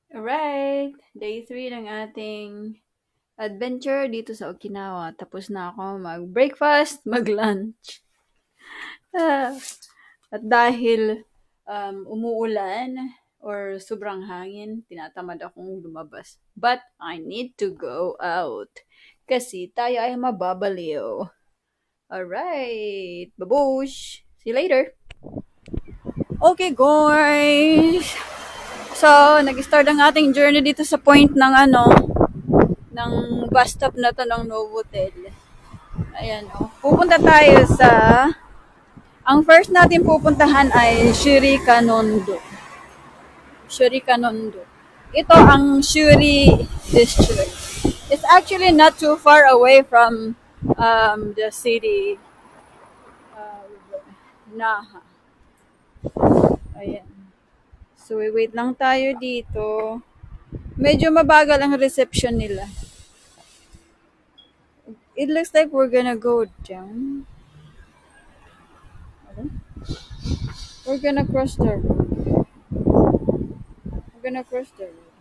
Alright, day 3 ng ating adventure dito sa Okinawa. Tapos na ako mag-breakfast, mag-lunch. Ah, at dahil umuulan or sobrang hangin, tinatamad akong lumabas. But I need to go out. Kasi tayo ay mababaliw. Alright, babush! See you later! Okay guys! So, nag-start ang ating journey dito sa point ng ng bus stop na to ng Novotel. Ayan, oh. Pupunta tayo sa ang first natin pupuntahan ay Shurikanondo. Shurikanondo. Ito ang Shuri district. It's actually not too far away from the city Naha. Ayan. So, wait lang tayo dito. Medyo mabagal ang reception nila. It looks like we're gonna go down. We're gonna cross the road. We're gonna cross the road.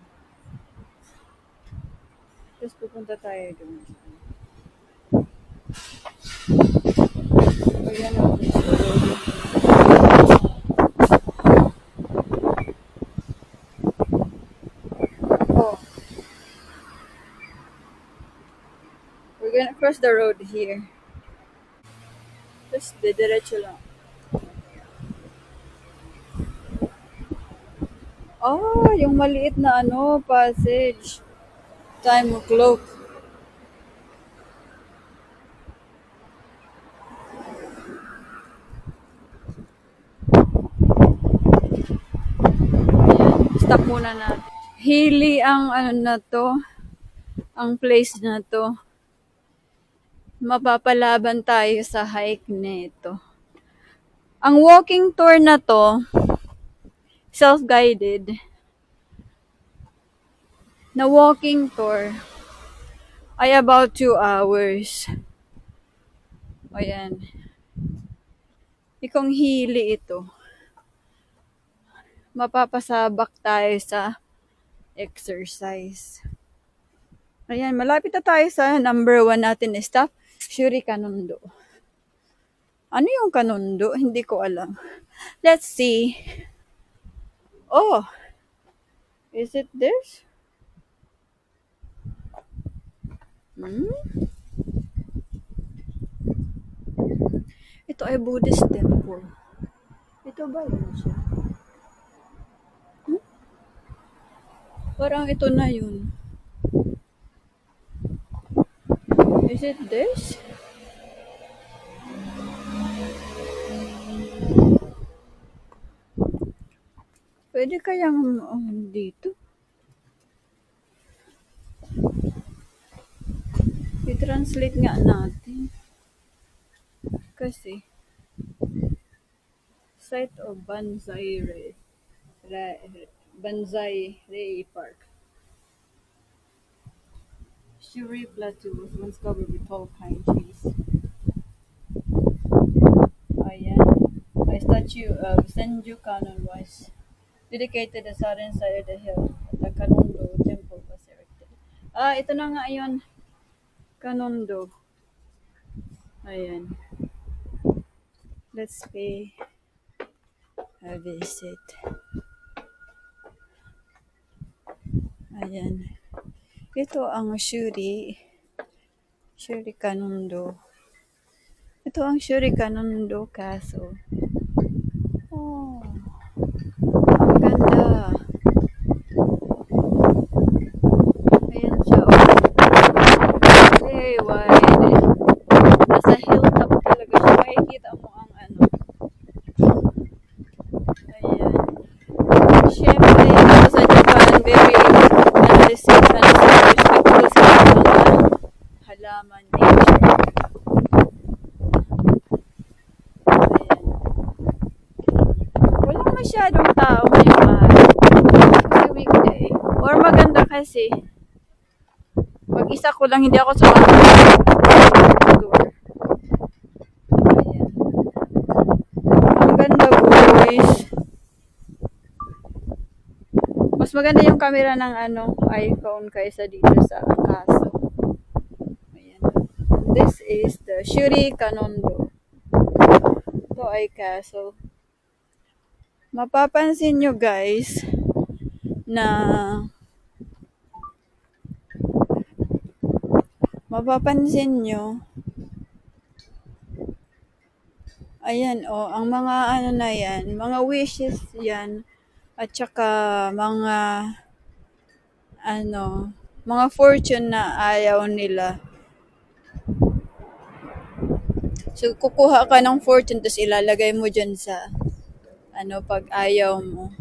Tapos pupunta tayo doon. We're gonna cross the road. Oh. We're gonna cross the road here. Tapos diretso lang. Oh, yung maliit na passage. Time clock. Stop muna natin. Hili ang na to. Ang place na to. Mapapalaban tayo sa hike nito. Ang walking tour na to, self-guided, na walking tour, ay about 2 hours. Ayan. Ikong hili ito. Mapapasabak tayo sa exercise. Ayan, malapit na tayo sa number 1 natin na stop, Shurikanondo. Ano yung Kanondo? Hindi ko alam. Let's see. Oh, is it this? Ito ay Buddhist temple. Ito ba yun siya? Parang ito na yun. Is it this? Pwede kayang dito? I-translate nga natin. Kasi site of Banzai Rei Park. Shuri Plateau was once covered with tall pine trees. Ayan. A statue of Senju Kanon was dedicated the southern side of the hill. The Kanondo temple was erected. Ito na nga yun. Kanondo. Ayan. Let's pay a visit. Ayan. Ito ang Shurikanondo. Ito ang Shurikanondo Castle. Oh. Ang ganda. Ayan siya. Very wide. Nasa hilltop talaga siya. Makikita mo ang Ayan. Siyempre, dito sa Japan, very respectful sa mga halaman, nature. Ayan. Walang masyadong tao ngayong araw. Kasi weekday. Or maganda kasi, mag-isa ko lang, hindi ako sumama sa tour. Ayan. Ang ganda guys. Mas maganda yung camera ng iPhone kaysa dito sa Kaso. Ayan. This is the Shuri Kanondo. Ito ay Kaso. Mapapansin nyo guys na ayan ang mga na yan, mga wishes yan, at saka mga fortune na ayaw nila. So, kukuha ka ng fortune, tapos ilalagay mo dyan sa, pag ayaw mo.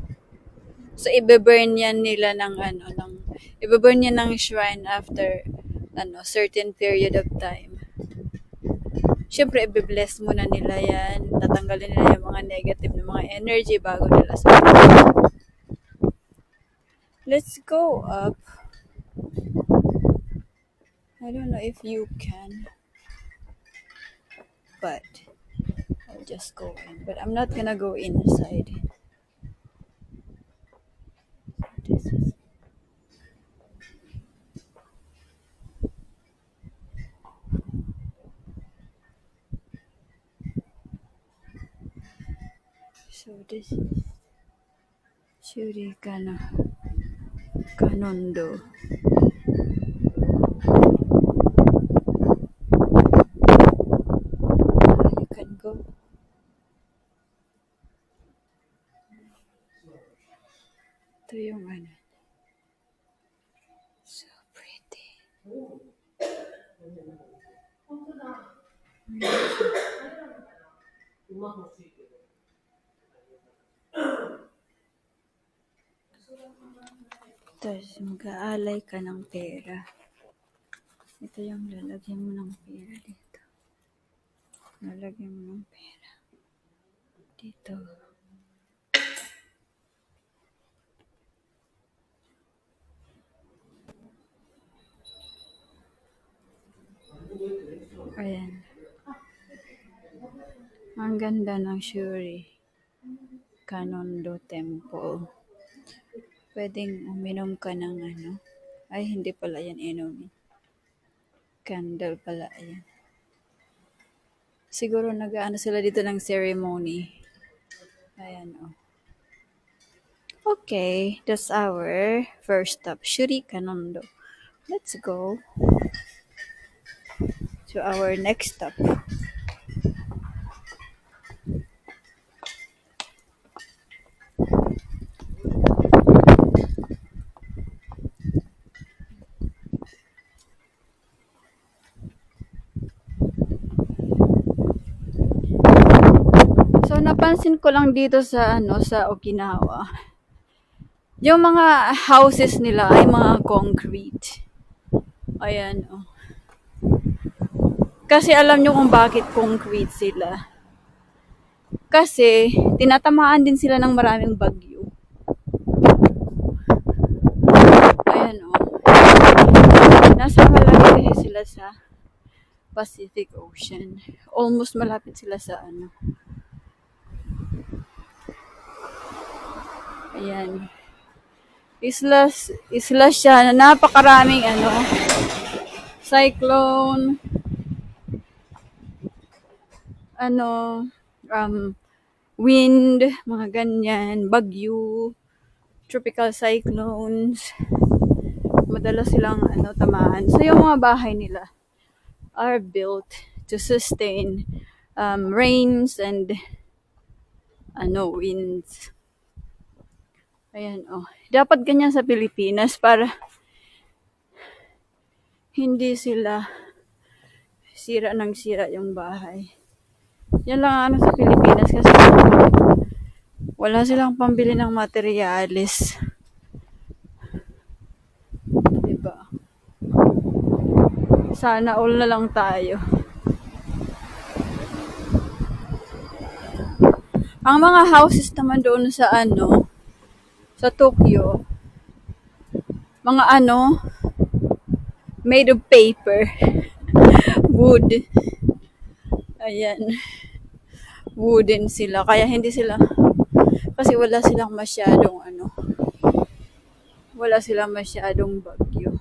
So, ibe-burn yan nila ibe-burn yan ng shrine after, certain period of time. Siyempre, ibe-bless muna nila yan. Tatanggalin nila yung mga negative na mga energy bago nila sa. Let's go up. I don't know if you can. But I'll just go in. But I'm not gonna go inside. This is Shuri Kanondo. You can go. Ito yung so pretty. Tapos mag-aalay ka ng pera. Ito yung lalagyan mo ng pera dito. Lalagyan mo ng pera dito. Ayan. Ang ganda ng Shuri Kanondo Temple. Pwedeng uminom ka ng ay hindi pala yan inumin. Candle pala yan. Siguro sila dito ng ceremony. Ayan Okay, that's our first stop, Shuri Kanondo. Let's go to our next stop. So napansin ko lang dito sa sa Okinawa, yung mga houses nila ay mga concrete. Ayan Kasi alam nyo kung bakit concrete sila. Kasi tinatamaan din sila ng maraming bagyo. Ayan Nasa malapit sila sa Pacific Ocean. Almost malapit sila sa Ayan. Isla siya na napakaraming cyclone, wind, mga ganyan, bagyo, tropical cyclones. Madalas silang tamaan. So yung mga bahay nila are built to sustain rains and winds. Ayan Dapat ganyan sa Pilipinas para hindi sila sira yung bahay. Yan lang sa Pilipinas kasi wala silang pambili ng materyales. Diba? Sana all na lang tayo. Ang mga houses naman doon sa sa Tokyo, mga made of paper, wood. Ayan. Wooden sila. Kaya hindi sila, kasi wala silang masyadong wala silang masyadong bagyo.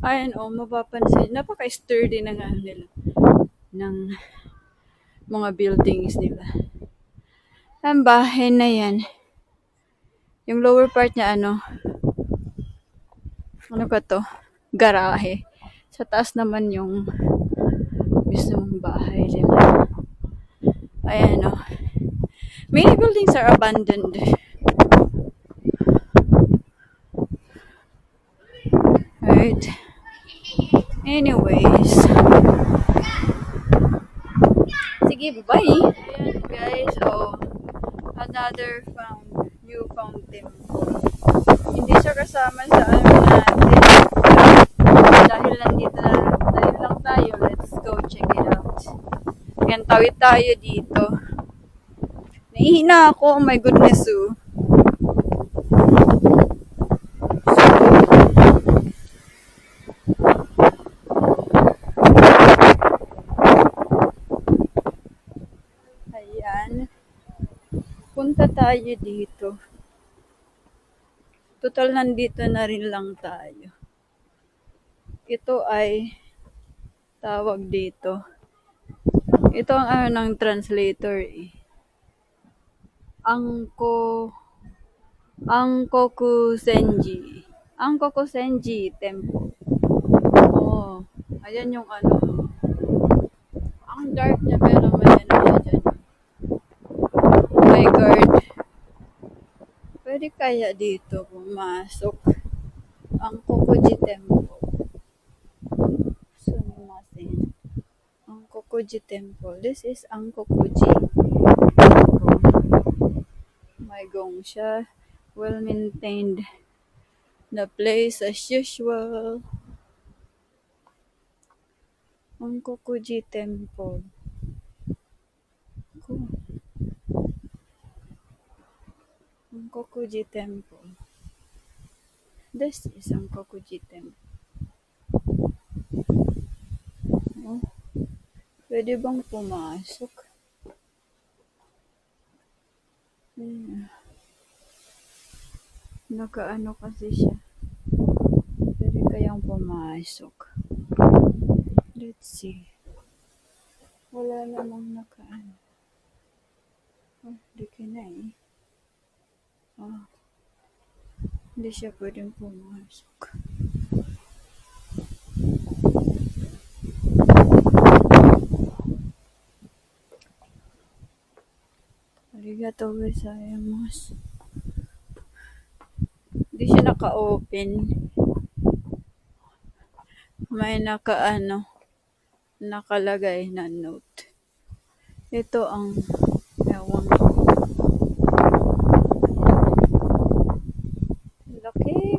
Ayan o, mapapansin, napaka-sturdy na nga nila ng mga buildings nila. Ang bahay na yan, yung lower part niya ano ka to? Garahe. Sa taas naman yung mismong bahay nila. Ayan o. Many buildings are abandoned. Right? Anyways. Sige, bye! Ayan guys, another new fountain. Hindi siya kasama sa ano natin. Dahil lang tayo, let's go check it out. Ayan, tawid tayo dito. Nahihina ako, oh my goodness, Ayan. Punta tayo dito. Total, nandito na rin lang tayo. Ito ay tawag dito. Ito ang ano ng translator eh. Angkoku Senji Temple. Oh, ayan yung ano. Ang dark niya pero may ano siya dyan. My God. Pwede kaya dito pumasok ang Kokuji Temple. Sumimasen. Ang Kokuji Temple. This is ang Kokuji Temple. My gong siya. Well maintained. The place as usual. Ang Kokuji Temple. Cool. Ang Kokuji Temple. This is ang Kokuji Temple. Oh, pwede bang pumasok? Nakaano kasi siya. Pwede kayang pumasok. Let's see. Wala namang nakaano. Oh, di ka na eh. Oh. Hindi siya pwedeng pumasok. Arigatou gozaimasu. Hindi siya naka-open. May nakalagay na note. Ito ang ewan ko. Laki.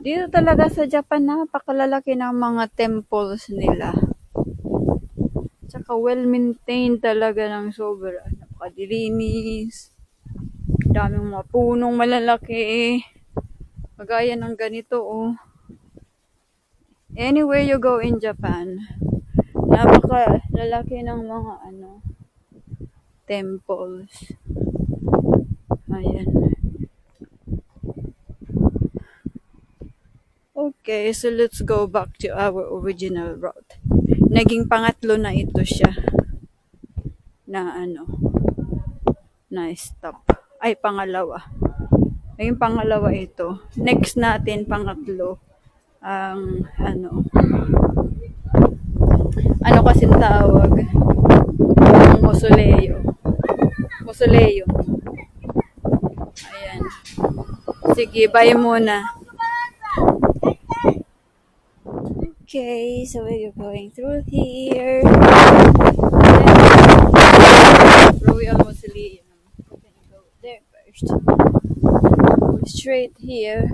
Dito talaga sa Japan, napakalalaki ng mga temples nila. Tsaka well-maintained talaga ng sobra. Napakadilinis. Daming mga punong malalaki. Kagaya ng ganito, oh. Anywhere you go in Japan, napakalalaki ng mga temples. Ayan. Okay, so let's go back to our original route. Naging pangatlo na ito siya na na stop. Ay, pangalawa. Naging pangalawa ito. Next natin, pangatlo, ang ano kasing tawag? Ang Mausoleo. Ayan. Sige, bye muna. Okay, so we're going through here. Royal Mausoleum. We're gonna go there first. Go straight here.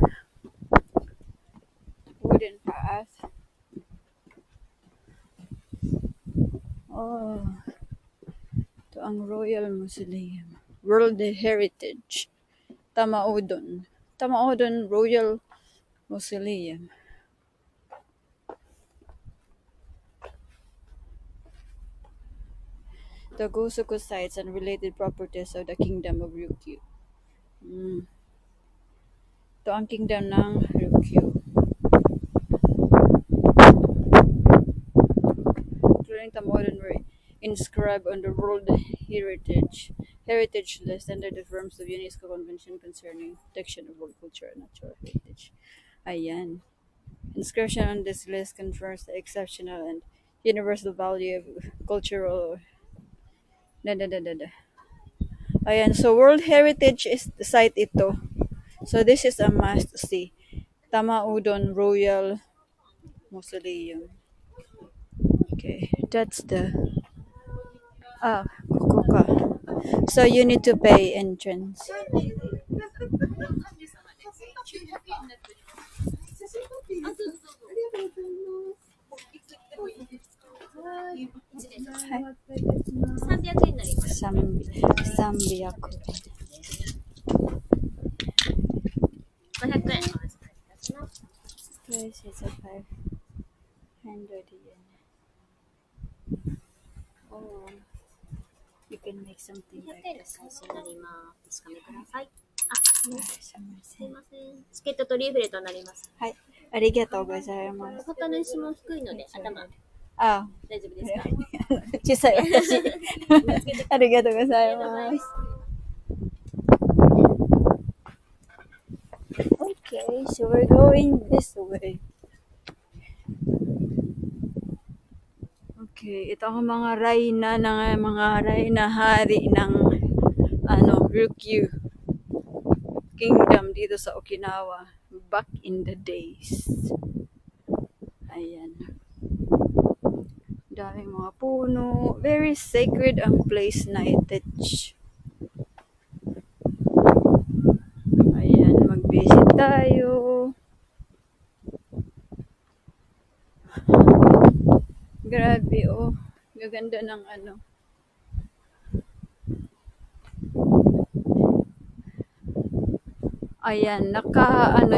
Wooden path. Oh, ito ang Royal Mausoleum. World Heritage. Tamaodon Royal Mausoleum. the Gosuku sites and related properties of the Kingdom of Ryukyu. Ito ang Kingdom ng Ryukyu. Including the modern were inscribed on the World Heritage List under the terms of UNESCO Convention concerning protection of world culture and natural heritage. Ayan. Inscription on this list confirms the exceptional and universal value of cultural. Ayan, so World Heritage is the site ito. So this is a must see. Tama-Udon Royal Mausoleum. Okay, that's the Kukuka. So you need to pay entrance. Sambiaku. 500円。 Price is a 500 yen. Oh, you can make something like this. 開始になります。お確かめください。すいません。チケットとリーフレットになります。はい、ありがとうございます。他の石も低いので、頭。あ、大丈夫ですか？小さい私。ありがとうございます。Okay, so we're going this way. Okay, ito ang mga reyna hari ng Ryukyu Kingdom dito sa Okinawa back in the days. Ayan. Daming mga puno. Very sacred ang place na itich. Ayan, mag-visit tayo. Grabe, oh. Gaganda ng Ayan,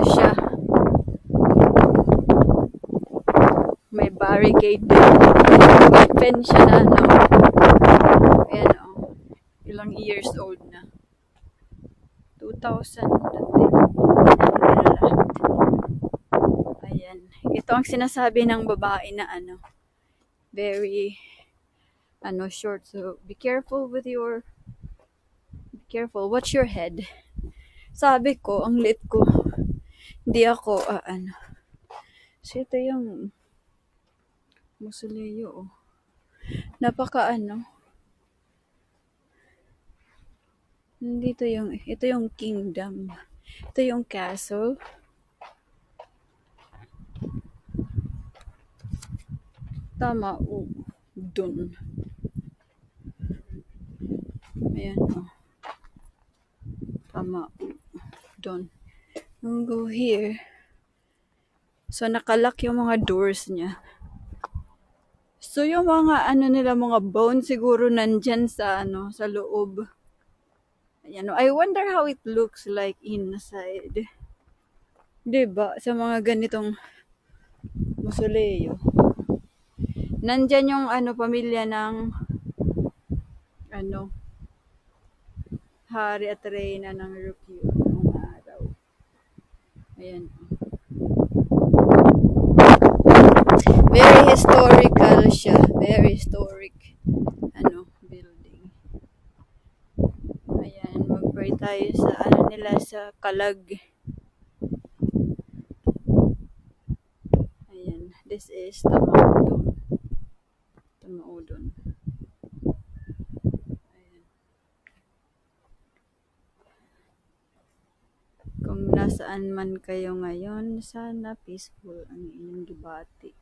siya. May barricade din. May fence siya na Ayan, oh. Ilang years old na. 2,000 dati. Ayan. Ito ang sinasabi ng babae na very short. So be careful. Watch your head. Sabi ko, ang lit ko. Hindi ako So ito yung mausoleo. Napaka ito yung kingdom. Ito yung castle. Tama-Udon. Ayan, oh. Tama-Udon. We'll go here. So, nakalock yung mga doors niya. So, yung mga nila, mga bones siguro nandyan sa sa loob. Ayan, oh. I wonder how it looks like inside. Diba? Sa mga ganitong mausoleo. Nandyan yung pamilya ng hari at reyna ng Ryukyu noong araw. Ayan. Very historical siya. Very historic building. Ayan, mag-pray tayo sa nila sa Kalag. Ayan, this is Tama-Udon. Ayan. Kung nasaan man kayo ngayon, sana peaceful ang inyong gibati.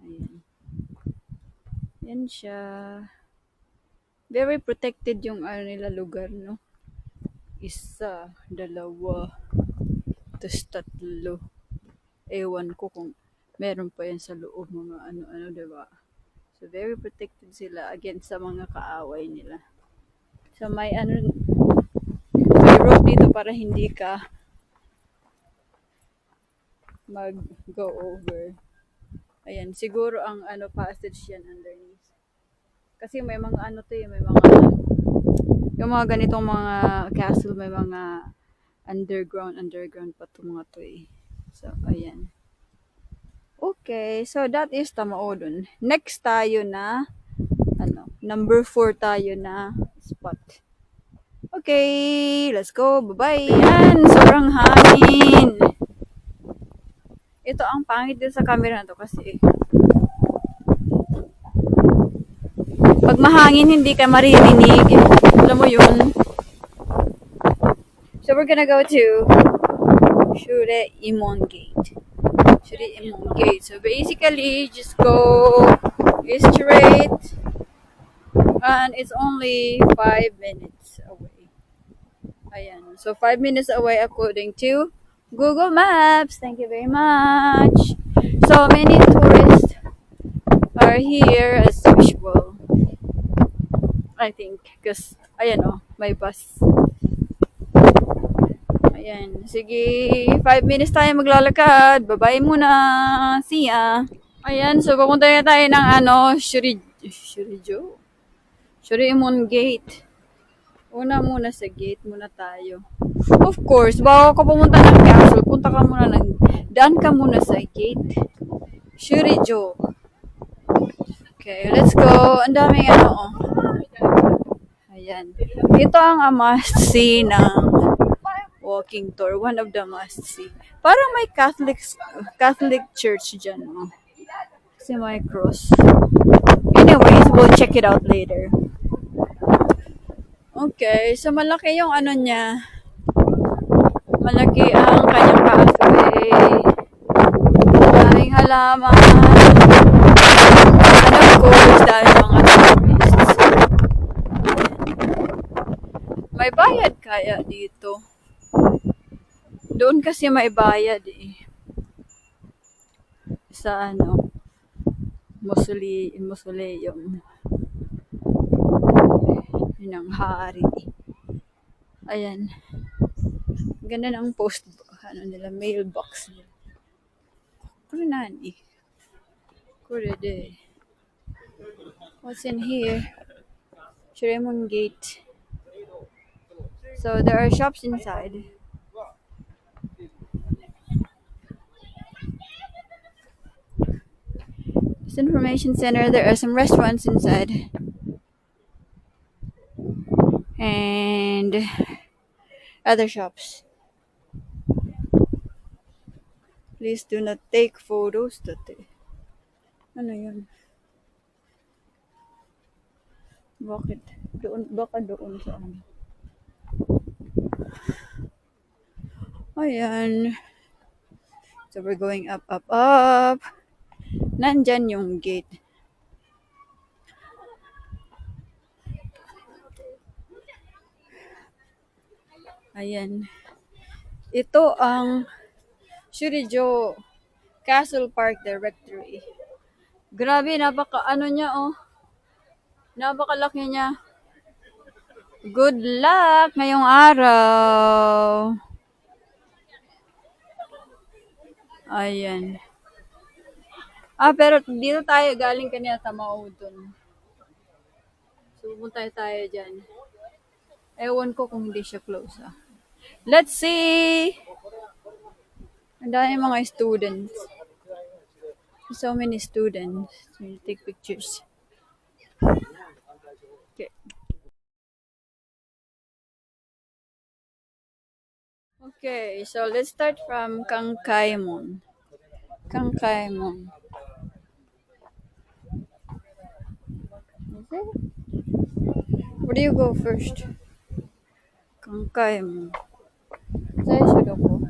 Ayan. Yan siya. Very protected yung nila lugar, no? 1, 2, tas 3. Ewan ko kung meron pa yan sa loob, mga diba? So, very protected sila against sa mga kaaway nila. So, may rope dito para hindi ka mag-go over. Ayan, siguro ang passage yan underneath. Kasi may mga may mga yung mga ganitong mga castle may mga underground pa to mga to eh. So, ayan. Okay, so that is Tamaodon. Next tayo na number 4 tayo na spot. Okay, let's go. Bye-bye. Ayan, sobrang hangin. Ito ang pangit din sa camera na to kasi pag mahangin hindi ka maririnig. Alam mo yun. So we're gonna go to Shure-Imon Gate. Shure-Imon Gate. So basically, just go straight and it's only 5 minutes away. Ayan. So 5 minutes away according to Google Maps. Thank you very much. So many tourists are here as usual. I think because ayan may bus. Ayan. Sige, 5 minutes tayo maglalakad. Bye-bye muna. See ya. Ayan, so pupunta na tayo ng Shure-Imon Gate. Una muna sa gate muna tayo. Of course, bago ka pumunta ng castle, daan ka muna sa gate. Shurijo. Okay, let's go. Ang daming Ayan. Ito ang must-see ng walking tour. One of the must-see. Parang may Catholic church dyan. Kasi may cross. Anyways, we'll check it out later. Okay, so malaki yung niya. Malaki ang kanyang pathway. Daming halaman. And of course, dahil mga tourists. May bayad kaya dito. Doon kasi may bayad eh. Sa mausoleum. Yun ang hari. Ayan. Ganda ng mailbox nila. Kurinani. Kurede. What's in here? Shure-Imon Gate. So there are shops inside. This information center, there are some restaurants inside. And other shops. Please do not take photos today. Ano yun? Bakit? Baka doon sa Ayan. So we're going up. Nandyan yung gate. Ayan. Ito ang Shurijo Castle Park Directory. Grabe, napakalaki niya. Good luck ngayong araw. Ayan. Pero dito tayo galing kanina Tamaodon. So, pupunta tayo dyan. Ewan ko kung hindi siya close Let's see! Ang dami mga students. So many students. So, you take pictures. Okay. Okay, so let's start from Kangkaimon. Where do you go first? Kangkaimon. Saan should I go?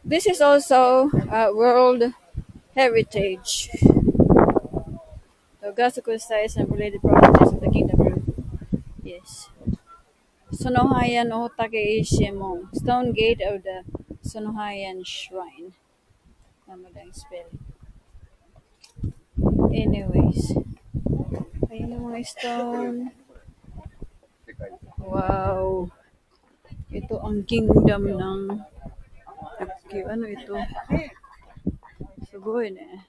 This is also World Heritage. The Gasaku sites and related properties of the kingdom. Yes. Sonohayan Otake Ishimon. Stone gate of the Sonohayan Shrine. Namadang spell. Anyways. Ayun yung mga stone. Wow. Ito ang kingdom ng ano ito? Sugoi ne.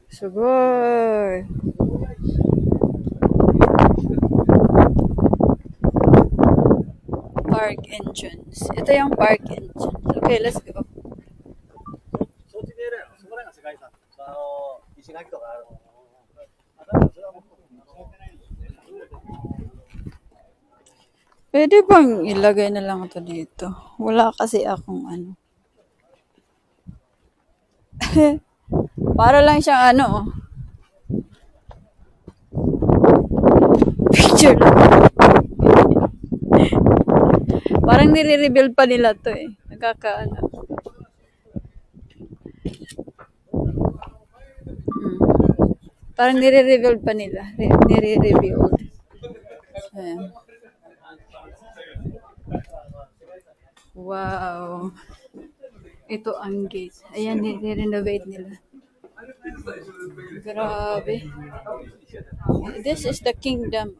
Sugoi. Park entrance. Ito yung park entrance. Okay, let's go. そっちでやるやろ。そこらが世界遺産。石垣とかある。だからそれはもう Pwede bang ilagay na lang ito dito? Wala kasi akong ano. Para lang siyang ano. Picture lang. Parang nire-reveal pa nila to eh. Nagkakaano. Parang nire-reveal pa nila. Nire-reveal. Ayan. Wow. Ito ang gate. Ayan, nire-renovate nila. Grabe. This is the kingdom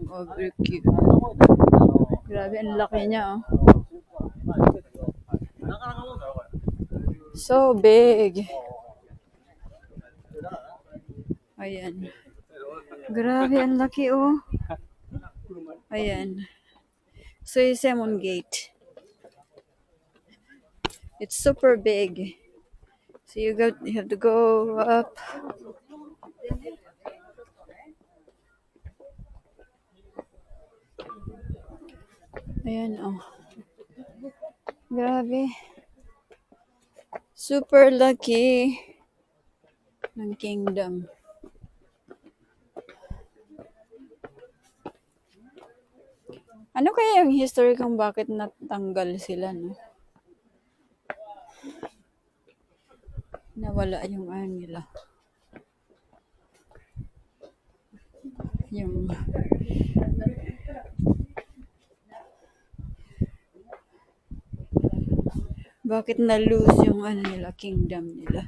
of Ryukyu. Grabe, ang laki niya, oh. So big. Ayan. Grabe, ang laki, oh. Ayan. Suisemon Gate. It's super big. So you have to go up. Ayan, oh. Grabe. Super lucky ng kingdom. Ano kaya yung history kung bakit natanggal sila, no? Nawala yung ano nila. Yung bakit na-lose yung ano nila, kingdom nila.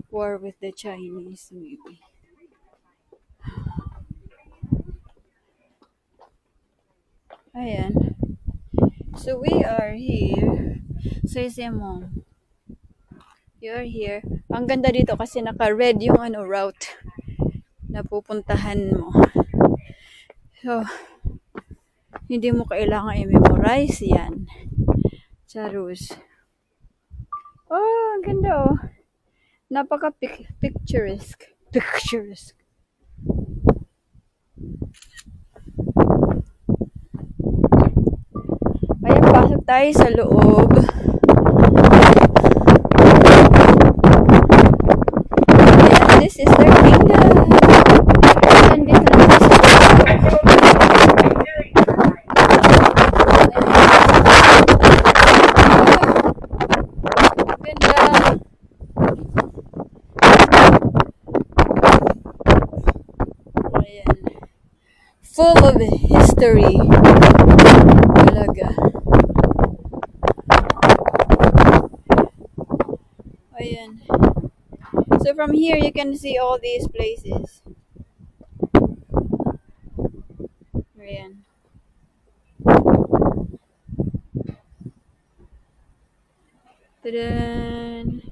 War with the Chinese, maybe. Ayan. So we are here. Suisemon. You're here. Ang ganda dito kasi naka-red yung ano route na pupuntahan mo. So, hindi mo kailangan i-memorize yan. Charus. Oh, ang ganda oh. Napaka-picturesque. Picturesque. Ayan, pasok tayo sa loob. Ayan, this is their kingdom. Ayan, dito na sa full of history. Talaga. Ayan. So from here you can see all these places. Ayan. Tadaan!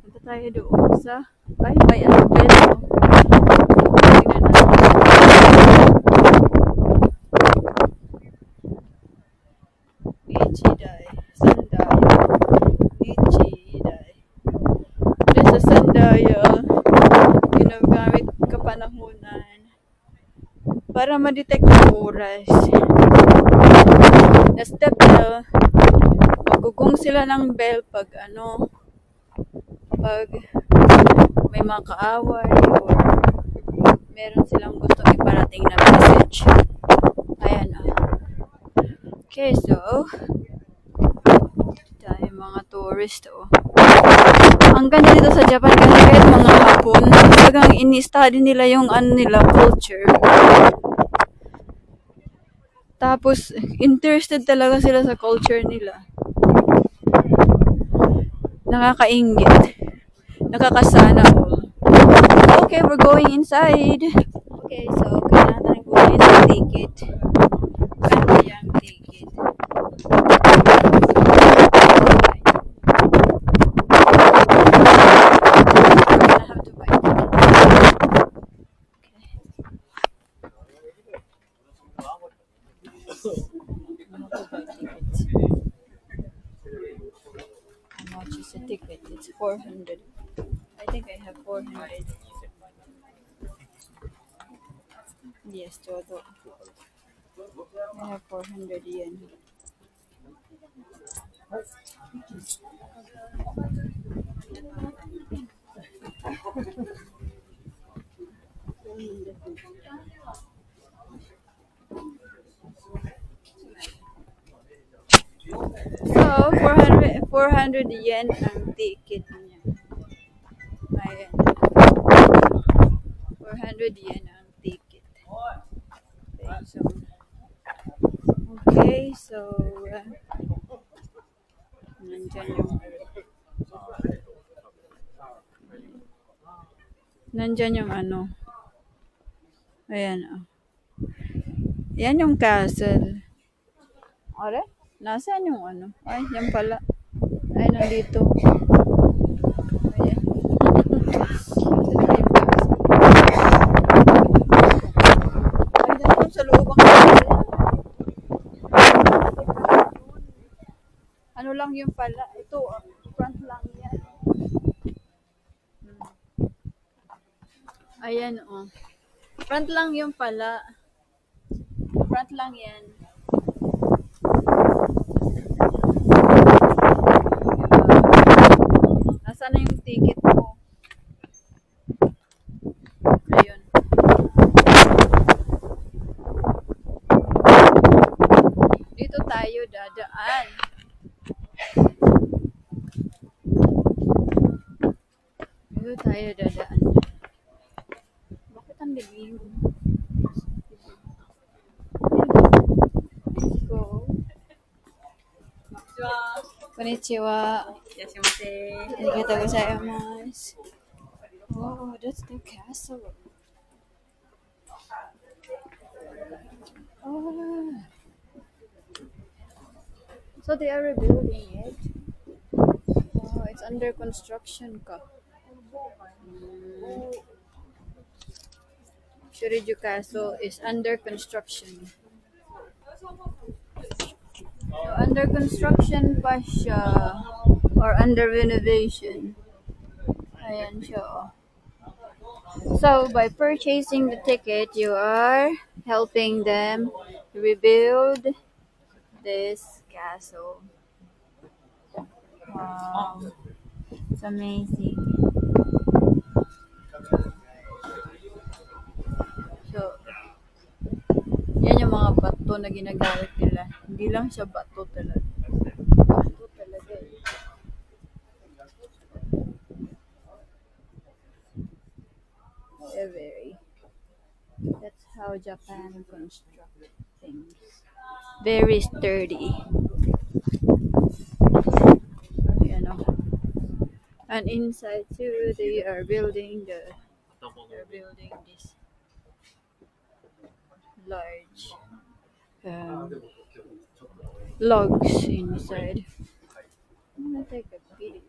Punta tayo doon sa may ano bell. Ichidai. Sandaya. Ichidai. Ito sa Sandaya. Ginagamit kapanahunan para ma-detect ang oras. That's the bell. Magugong sila ng bell pag pag may mga kaaway or meron silang gustong iparating na message. Ayan o. Okay, so tayo mga tourist o. Ang ganda dito sa Japan kasi kahit mga Hapon, talagang ini-study nila yung nila culture. Tapos, interested talaga sila sa culture nila. Nakakainggit. Nakakasana all. Okay, we're going inside. Okay, so kailangan natin kunin sa ticket. Ano yung ticket? I have to buy ticket. How much is the ticket? It's 400. I think I have 400. Yes, todo. I have 400 yen. So, 400 yen ang ticket niya. Ayan. 400 yen ang ticket. Okay, so nandyan yung ano. Ayan, oh. Yan yung castle. Are? Nasaan yung ano? Ay, yan pala. Ay, nandito. Ayan. Ay, nandun sa loob ang castle. Ano lang yung pala? Ito, front lang yan. Ayan, oh. Front lang yung pala. Front lang yan. Nasaan na yung ticket mo? Ayun. Dito tayo dadaan. Dito tayo dadaan. Bakit ang dilim? Let's go. Konnichiwa. Arigatou gozaimasu. Oh, that's the castle. Oh. So they are rebuilding it. Oh, it's under construction ka. Shuriju Castle is under construction. So, under construction pa siya or under renovation. Ayan siya. Oh. So, by purchasing the ticket, you are helping them rebuild this castle. Wow. It's amazing. So, yan yung mga bato na ginagamit nila. Hindi lang siya bato talaga. Bato talaga eh. They're very. That's how Japan construct things. Very sturdy. You know. And inside too, they are building this large logs inside. I'm gonna take a video.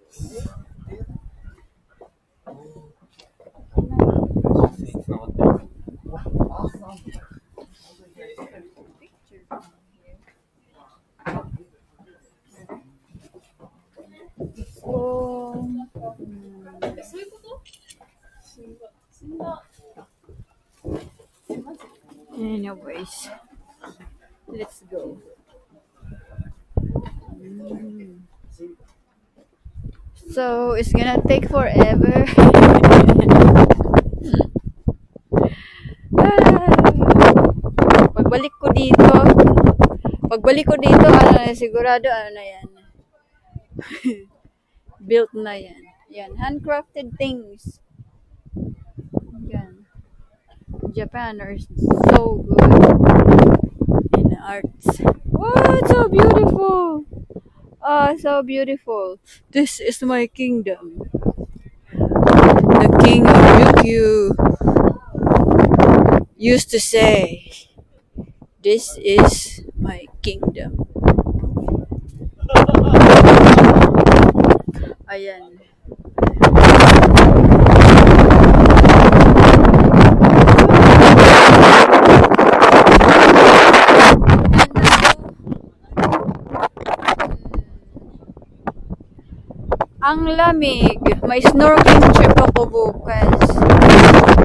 Picture from here. So, anyways, let's go. So, it's gonna take forever. Pagbalik ko dito, ano na, sigurado, ano na yan. Built na yan. Yan, handcrafted things. Yan. Japan are so good. You know. arts. What? So beautiful. Ah, so beautiful. This is my kingdom. The king of Ryukyu used to say, "This is my kingdom." Ayan. Ang lamig. May snorkeling trip ako bukas.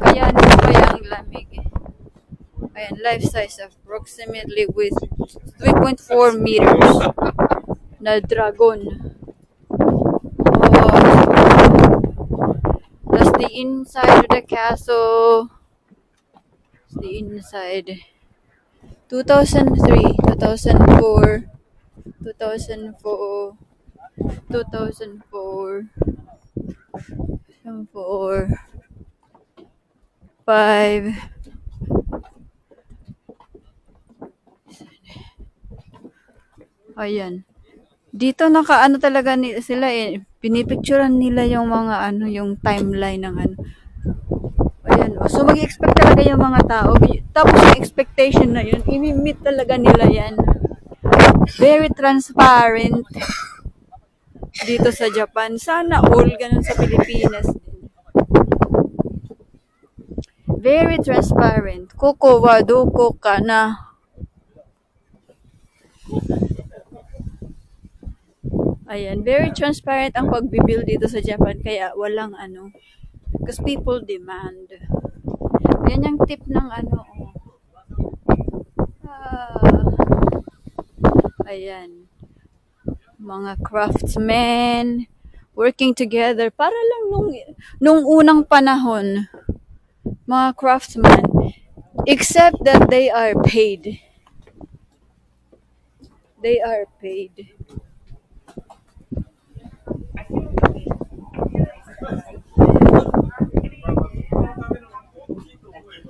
Kaya ang lamig. Ayan, life size approximately with 3.4 meters na dragon. Oh. That's the inside of the castle. That's the inside. 2003, 2004, 2004, 2004, 2004, 5. Ayan. Dito nakaano talaga sila eh. Pinipicturean nila yung mga ano, yung timeline ng ano. Ayan. So mag-expect talaga yung mga tao. Tapos yung expectation na yun, i-meet talaga nila yan. Very transparent dito sa Japan. Sana all ganun sa Pilipinas din. Very transparent. Koko wa doko ka na. Ayan, very transparent ang pagbibuild dito sa Japan, kaya walang ano, because people demand. Yan yung tip ng ano, ayan, mga craftsmen, working together, para lang nung unang panahon, mga craftsmen, except that they are paid. They are paid.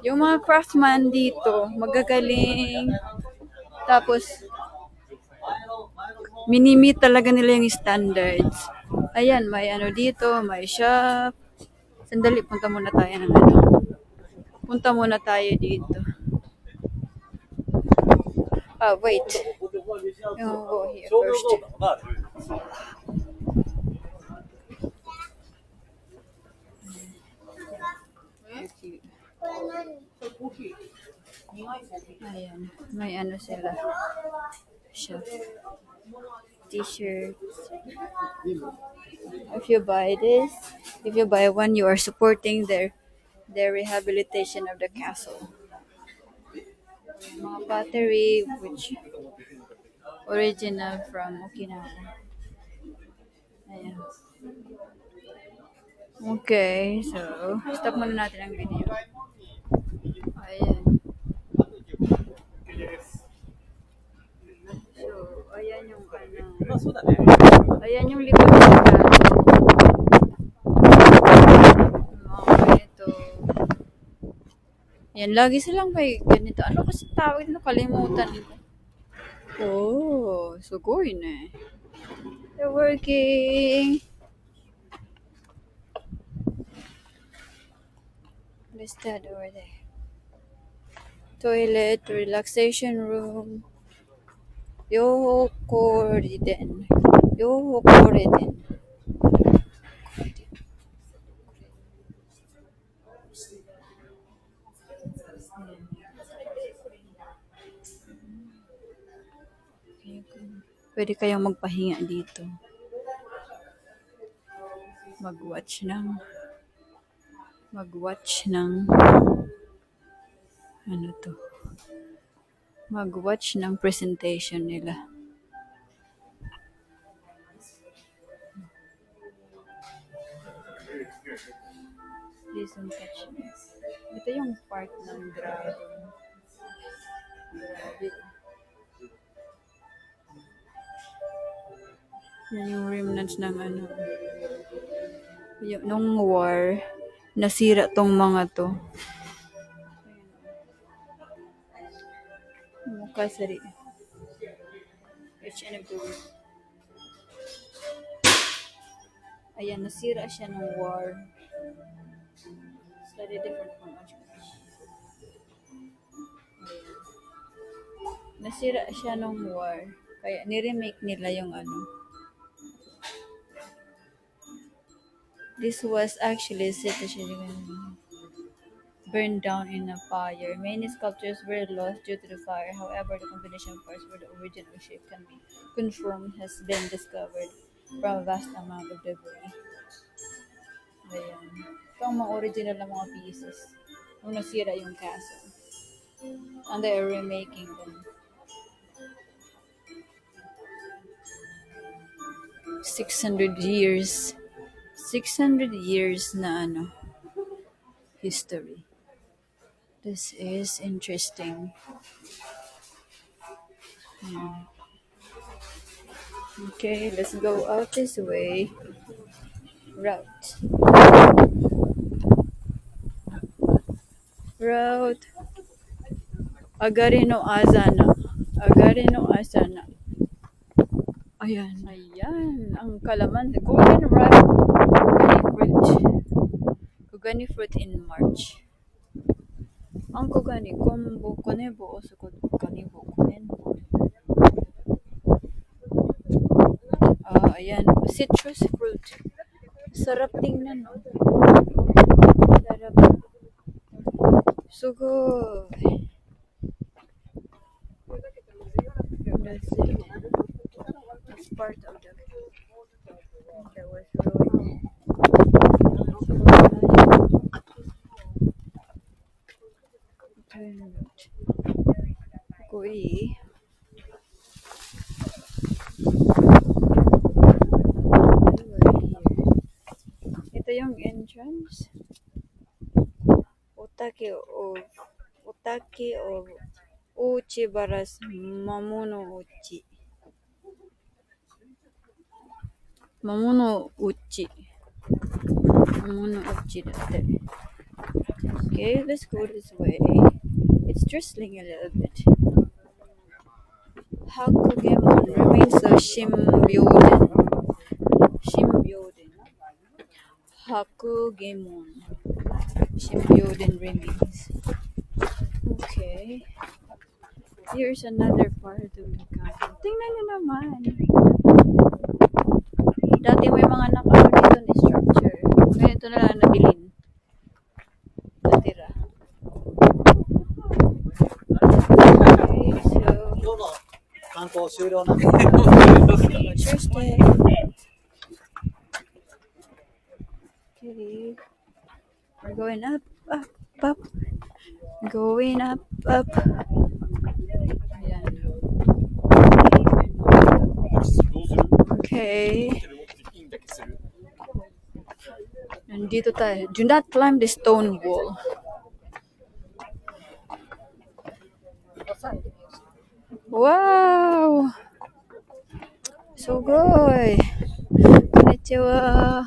Yung mga craftsman dito, magagaling. Tapos, minimit talaga nila yung standards. Ayan, may ano dito, may shop. Sandali, punta muna tayo ng ano. Punta muna tayo dito. Ah, wait. I'll go here first. Ayan, may ano sila. Shop. T-shirts. If you buy this, if you buy one, you are supporting their rehabilitation of the castle. Mga pottery, which original from Okinawa. Ayan. Okay, so stop muna natin ang video. Ayan. So, ayan yung ano. Ayan yung likod ng gato. Ito. Ayan, lagi silang may ganito. Ano kasi tawag nito? Kalimutan ko. Oh, sugoi ne. They're working. What is that over there? Toilet, relaxation room. Yohokoriden. Yohokoriden. Pwede kayong magpahinga dito. Mag-watch ng ano to? Mag-watch ng presentation nila. Please don't touch me. Ito yung part ng dragon. Grabe. Yan yung remnants ng ano. Nung war, nasira tong mga to. Mukha sari. Church and improved. Ayan, nasira siya ng war. Slightly different from Machu Picchu. Ayan. Nasira siya ng war. Kaya niremake nila yung ano. This was actually set to burned down in a fire. Many sculptures were lost due to the fire. However, the combination of parts for the original shape can be confirmed has been discovered from a vast amount of debris. Ayan. Ito ang mga original na mga pieces. Nung nasira yung castle. And they are remaking them. 600 years. 600 years na ano, history. This is interesting. Okay, let's go out this way. Route. Agarino Azana. Ayan. Ang Kalaman. Golden Ripe Kugani fruit in March. Ang Kugani Kombo Konebo Osukot Kanibo Konenbo. Ayan. Citrus fruit. Sarap tingnan, no? Sarap. Sugoi. That's it. That's part of the that was really Koi. Ito yung entrance. Otake of Uchi Baras Mamono Uchi. Mamono Uchi date. Okay, let's go this way. It's drizzling a little bit. Hakugemon remains of Shimbyoden. Shimbyoden remains. Okay. Here's another part of the garden. Tingnan nyo naman. Dati may mga nakano dito na structure. Ngayon ito na lang nabilin. Natira. Okay, so... 今日の観光終了なんで Tuesday. Okay. We're going up. Going up. Ayan. Okay. Nandito tayo. Do not climb the stone wall. Wow! Sugoi! Konnichiwa!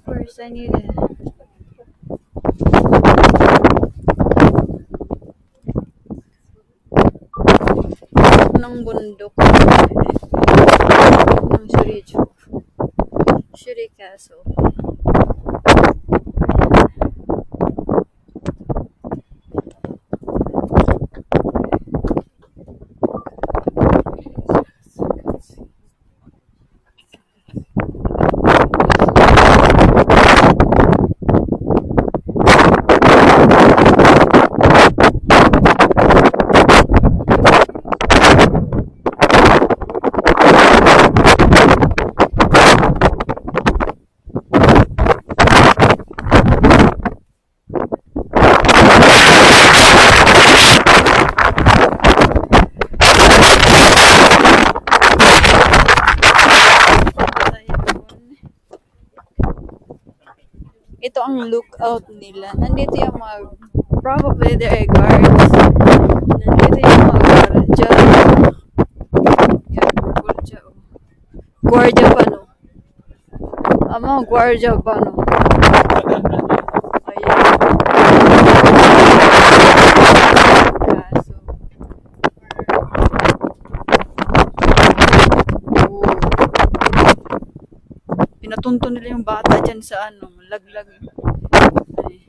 First, I need ng bundok ng Shuri Castle. ito ang lookout nila. Nandito yung mga, probably they're guards. Nandito yung mga guardia. Yan, mga guardia. Oh. Guardia pa, no? Mga guardia pa, no? Ayan. Kaso. Oh. Pinatunto nila yung bata dyan sa laglag. Ay.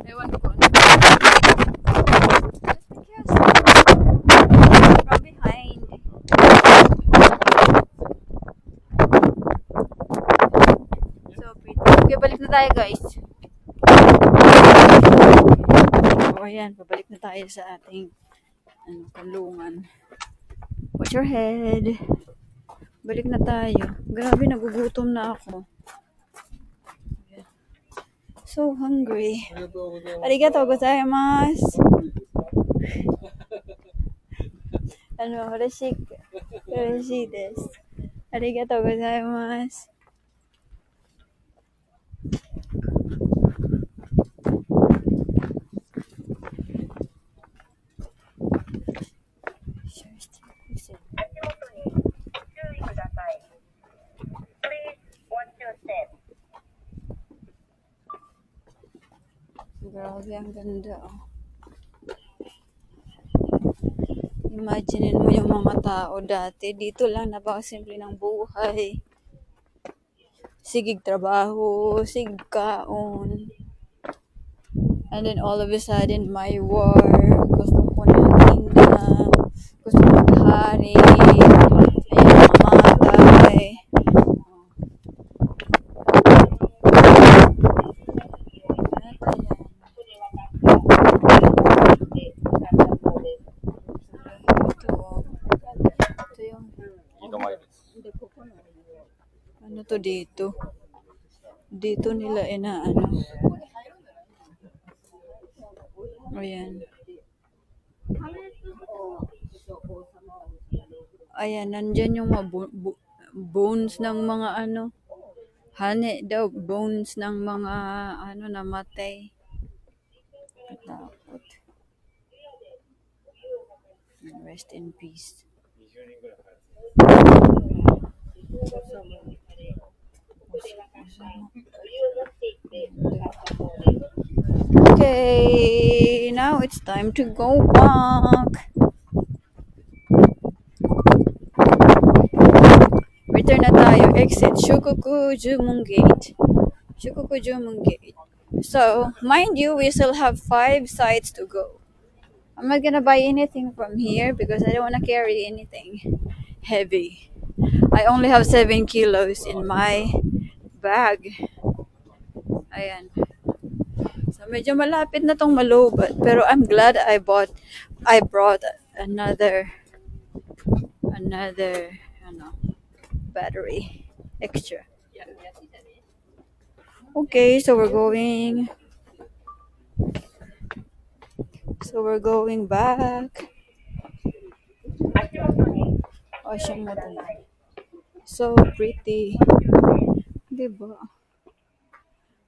Ewan ko ano. From behind. So pretty. Okay, balik na tayo guys. O ayan, pabalik na tayo sa ating kulungan. Watch your head. Balik na tayo. Grabe, nagugutom na ako. So hungry. Arigatou gozaimasu. Ureshii desu. Arigatou gozaimasu. Grabe, ang ganda, oh. Imaginein mo yung mga tao dati. Dito lang, napakasimple ng buhay. Sigig trabaho, sigig kaon. And then all of a sudden, may war. Gusto ko ng kingdom. Gusto maghari. Ayan, mamatay. Ano to dito? Dito nila inaano. Ayan. Ayan, nandyan yung mga bones ng mga honey daw, bones ng mga namatay. Katakot. Rest in peace. Okay, now it's time to go back. Return na tayo. Exit Shukuku Jumon Gate. Shukuku Jumon Gate. So, mind you, we still have 5 sites to go. I'm not gonna buy anything from here because I don't wanna carry anything heavy. I only have 7 kilos in my bag. Ayan. So, medyo malapit na tong Malobat. Pero I'm glad I brought another battery extra. Okay, so we're going back. Oh, so pretty. Diba?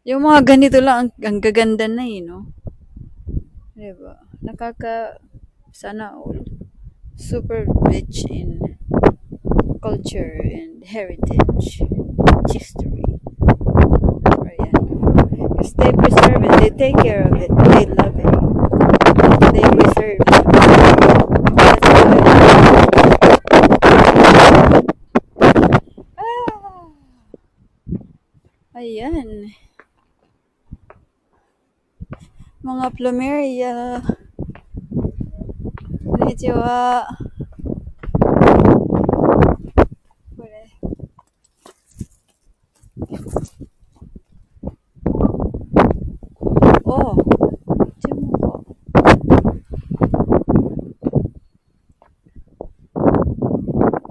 Yung mga ganito lang, ang gaganda na no? Diba? Sana all. Super rich in culture and heritage, history. Ayan. Because they preserve it, they take care of it, they love it. They preserve it. Ayan. Mga plumeria. Konnichiwa. Kore. Oh. Chimo.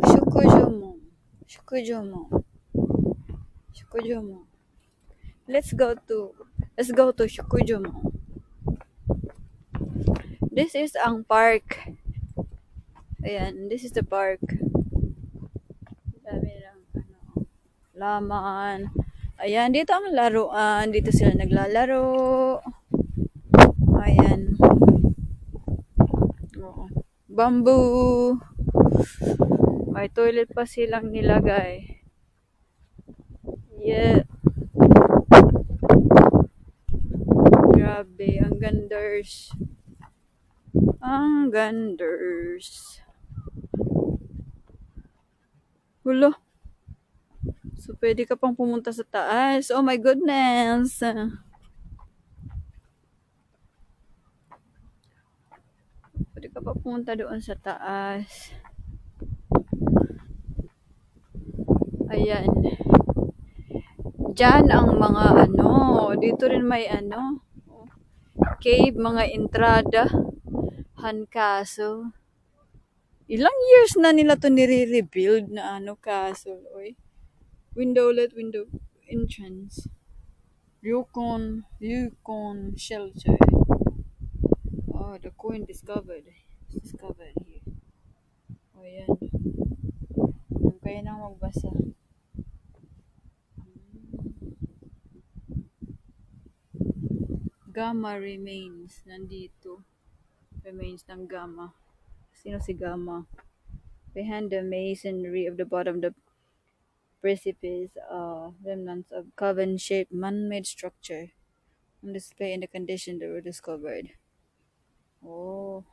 Shukujumon. Shukujumon. Shukujumon. Let's go to Shukujumon. This is ang park. Ayan, this is the park. Dami lang laman. Ayan, dito ang laruan. Dito sila naglalaro. Ayan. Oo. Bamboo. May toilet pa silang nilagay. Yeah. Grabe, ang ganders. Ang ganders. Hulo. So, pwede ka pang pumunta sa taas. Oh my goodness. Pwede ka pa pumunta doon sa taas. Ayan. Diyan ang mga dito rin may cave, mga entrada, castle. Ilang years na nila to nire-rebuild na castle, oy. Window entrance. Yukon shelter. Oh, the coin discovered here. Oh, yan. Kaya nang magbasa. Gamma remains. Nandito. Remains ng Gamma. Sino si Gamma? Behind the masonry of the bottom of the precipice, remnants of coven-shaped man-made structure on display in the condition they were discovered. Oh.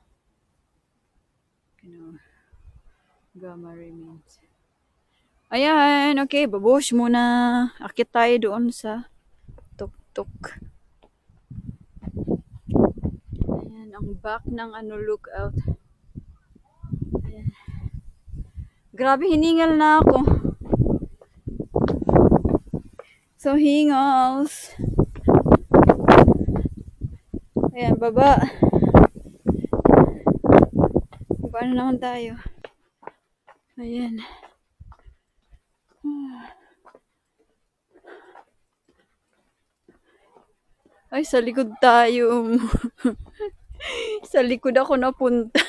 Gamma remains. Ayan, okay, babush muna. Akit tayo doon sa tuk-tuk. Ayan, ang back ng lookout. Ayan. Grabe, hiningal na ako. So, hingals. Ayan, baba. Paano naman tayo? Ayan. Ay, sa likod tayo. Sa likod ako napunta.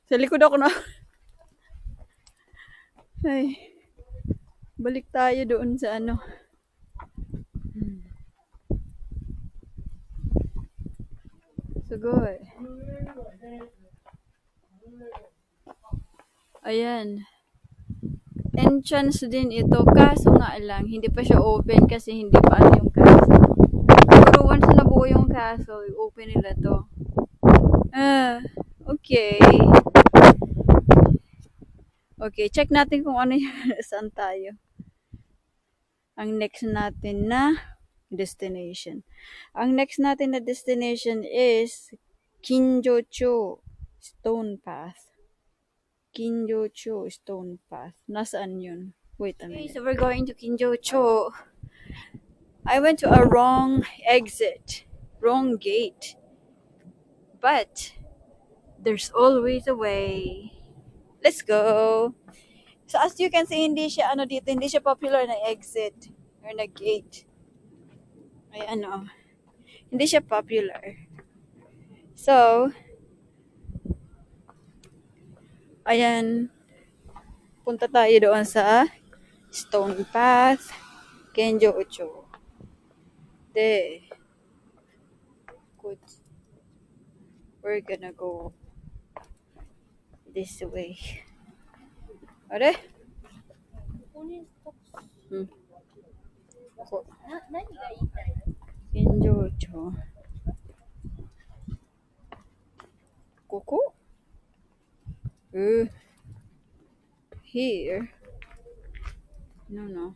Sa likod ako na. Ay. Balik tayo doon sa Sugoy. Ayan. Entrance din ito. Kaso nga lang, hindi pa siya open kasi hindi pa yung castle. Pero once na nabuo yung castle, open nila to. Okay. Okay, check natin kung ano yung saan tayo. Ang next natin na destination. Ang next natin na destination is Kinjocho Stone Path. Kinjocho Stone Path. Nasaan yun? Wait a minute. Okay, so we're going to Kinjocho. I went to a wrong exit. Wrong gate. But there's always a way. Let's go. So as you can see, hindi siya dito, hindi siya popular na exit or na gate. Ay hindi siya popular. So, ayan, punta tayo doon sa Stone Path, Kinjocho. Good. We're gonna go this way. Are? Kinjocho. Koko? Here. No.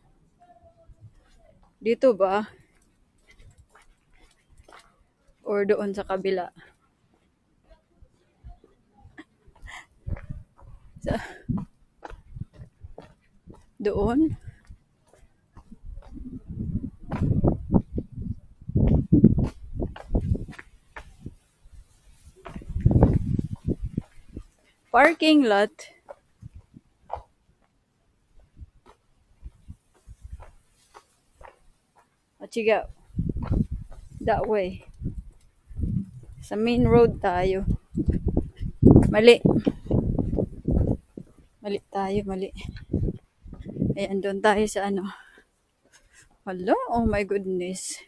Dito ba? Or doon sa kabila? Sa, doon? Parking lot. At sige, that way. Sa main road tayo. Mali. Mali tayo, mali. Ayan, doon tayo sa ano. Hala, oh my goodness.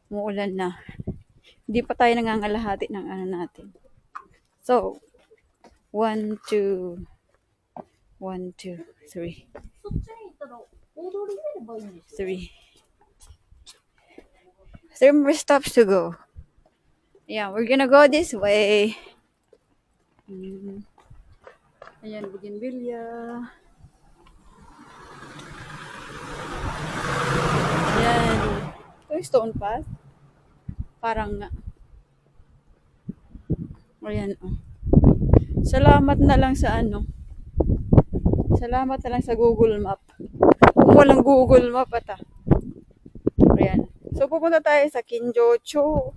Umuulan na. Hindi pa tayo nangangalahati ng ano natin. So, 1, 2, 1, 2, 3, そっちに行ったら大通り出ればいいんですよ。 3. 3 more stops to go. Yeah, we're gonna go this way. Ayan, Bougainvillea. Ayan. Ito yung stone path. Parang nga. Ayan, oh. Salamat na lang sa ano. Salamat na lang sa Google Map. Kung walang Google Map ata. Ayan. So, pupunta tayo sa Kinjocho.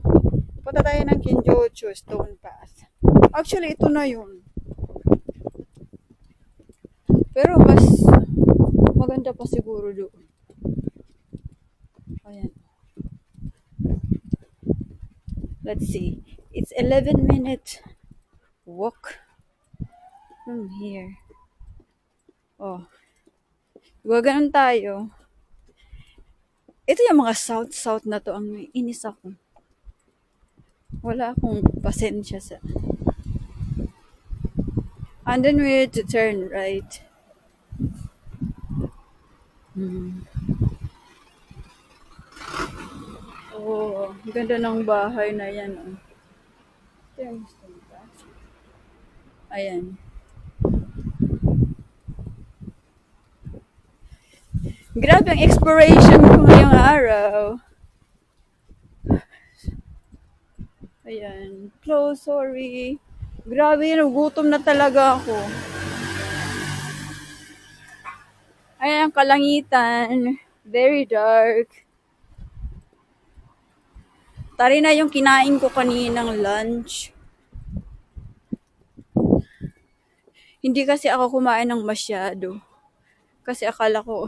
Punta tayo ng Kinjocho Stone Path. Actually, ito na yun. Pero mas maganda pa siguro doon. Ayan. Let's see. It's 11-minute walk from here. Oh. Gaganon tayo. Ito yung mga south-south na to. Ang inis ako. Wala akong pasensya sa... And then we need to turn right. Oh, ganda ng bahay na yan. Oh. Ito yung gusto mo ba? Ayan. Grabe ang exploration ko ngayong araw. Ayan. Close, sorry. Grabe, nagutom na talaga ako. Ayan ang kalangitan. Very dark. Tari na yung kinain ko kaninang lunch. Hindi kasi ako kumain ng masyado. Kasi akala ko,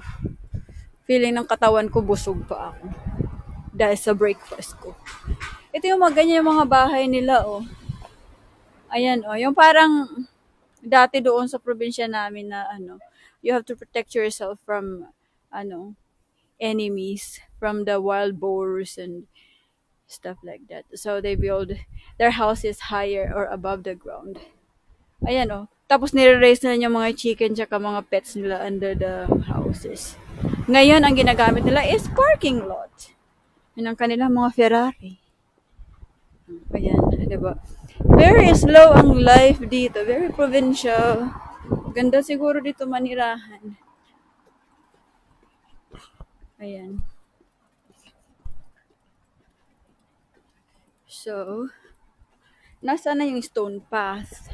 feeling ng katawan ko busog pa ako. Dahil sa breakfast ko. Ito yung mga ganyan yung mga bahay nila, oh. Ayan, oh. Yung parang dati doon sa probinsya namin na, ano, you have to protect yourself from, ano, enemies, from the wild boars and stuff like that. So, they build their houses higher or above the ground. Ayan, oh. Tapos, nire-raise na yung mga chicken tsaka mga pets nila under the houses. Ngayon, ang ginagamit nila is parking lot. Yun ang kanilang mga Ferrari. Ayan, diba? Very slow ang life dito. Very provincial. Ganda siguro dito manirahan. Ayan. So, nasa na yung stone path?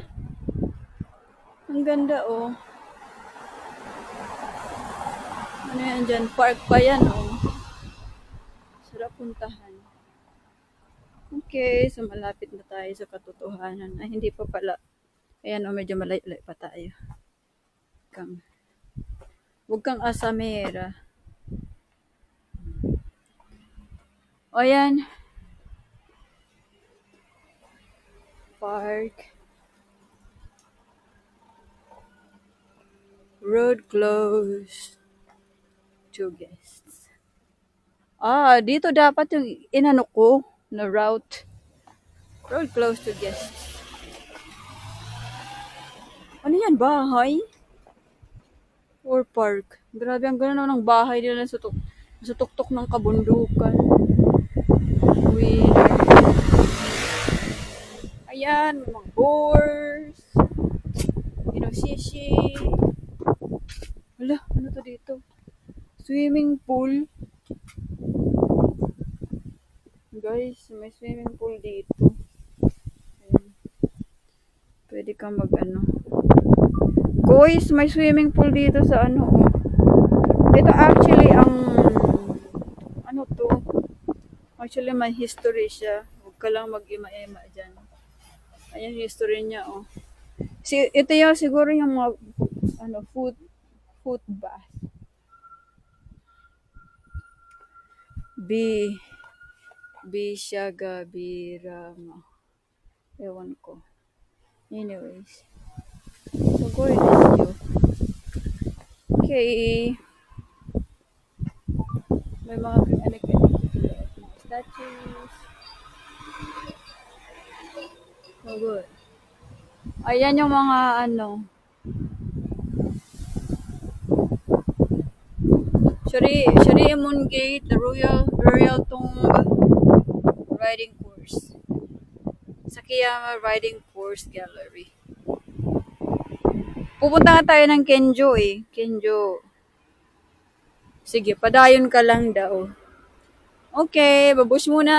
Ang ganda, oh. Ano yan dyan? Park pa yan, oh. Sarap puntahan. Okay, so malapit na tayo sa katotohanan. Ay, hindi pa pala. Ayan, oh, medyo malay-lay pa tayo. Huwag kang asamera. O, ayan. Park. Road closed to guests. Ah, dito dapat yung inano ko na route. Road closed to guests. Ano yan? Bahay? Or park? Grabe, ang ganda ng bahay nila sa tuktok ng kabundukan. Winner. Ayan, mga boars. Inoshishi. Wala, ano to dito? Swimming pool. Guys, may swimming pool dito. Ayan. Pwede kang mag-ano. Guys, may swimming pool dito sa ano. Oh. Ito actually ang ano to. Actually may history siya. Huwag ka lang mag-ima-ima dyan. Ayan yung history niya oh. Ito yung siguro yung mga ano foot bath. Bishagabirama. Ewan ko. Anyways. So, go ahead you. Okay. May mga statues. So, good. Ayan yung mga ano. Shariemon Gate, the Royal Tomb Riding Course. Sakiyama Riding Course Gallery. Pupunta nga tayo ng Kenjo eh. Kenjo. Sige, padayon ka lang daw. Okay, babush muna.